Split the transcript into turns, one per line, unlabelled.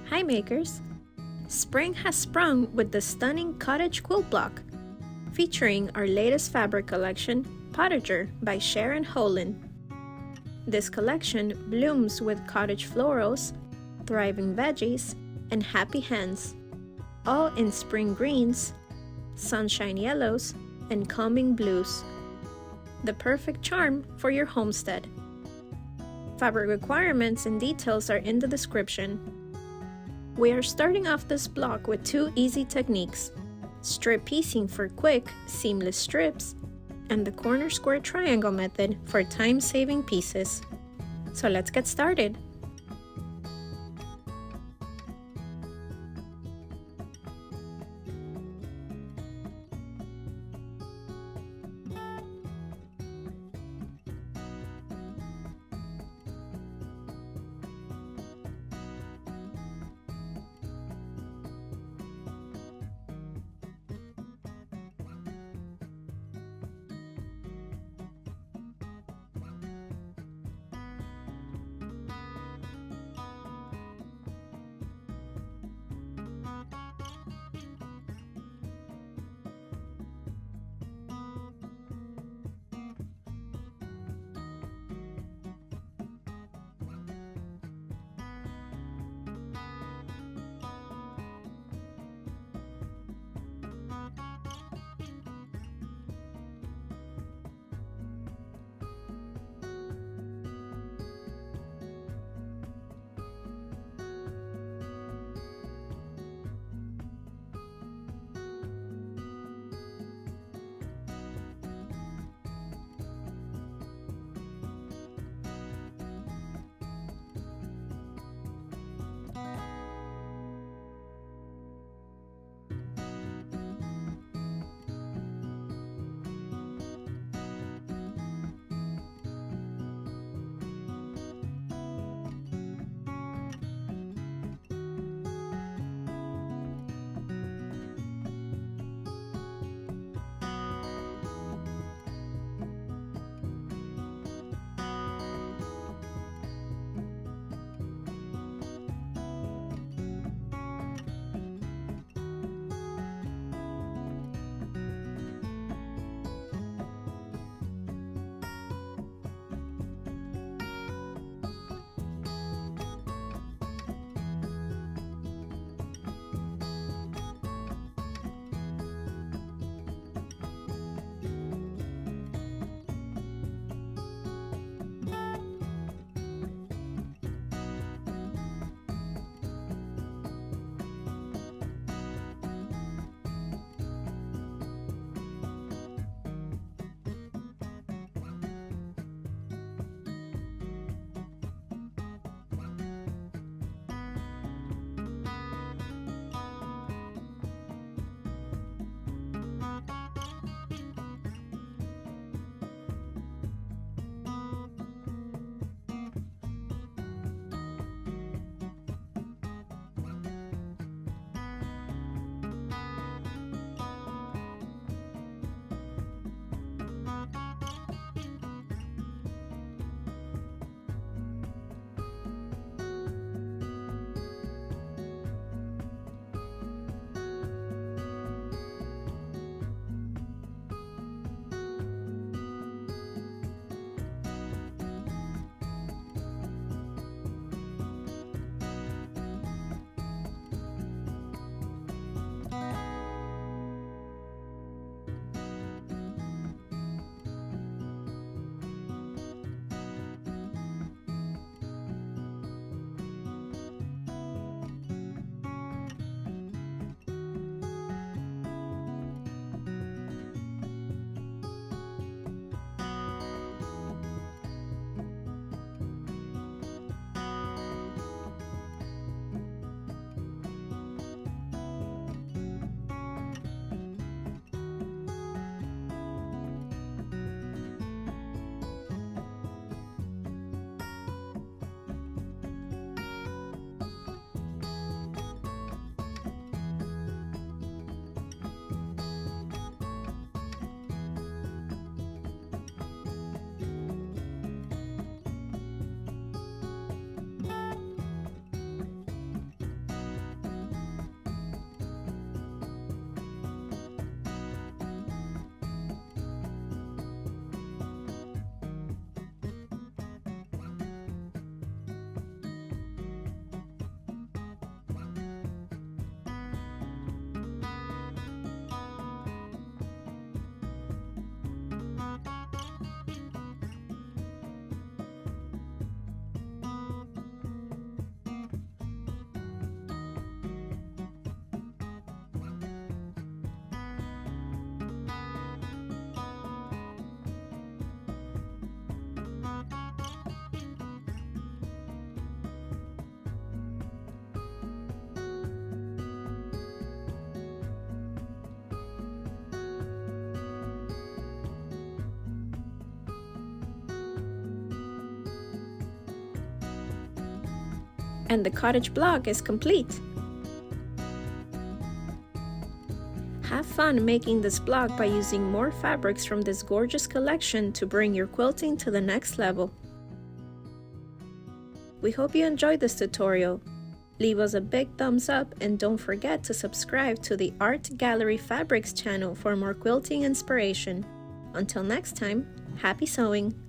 Hi makers! Spring has sprung with the stunning Cottage quilt block, featuring our latest fabric collection, Potager by Sharon Holland. This collection blooms with cottage florals, thriving veggies, and happy hens, all in spring greens, sunshine yellows, and calming blues. The perfect charm for your homestead. Fabric requirements and details are in the description. We are starting off this block with two easy techniques: strip piecing for quick, seamless strips, and the corner square triangle method for time-saving pieces. So let's get started. And the cottage block is complete! Have fun making this block by using more fabrics from this gorgeous collection to bring your quilting to the next level. We hope you enjoyed this tutorial. Leave us a big thumbs up and don't forget to subscribe to the Art Gallery Fabrics channel for more quilting inspiration. Until next time, happy sewing!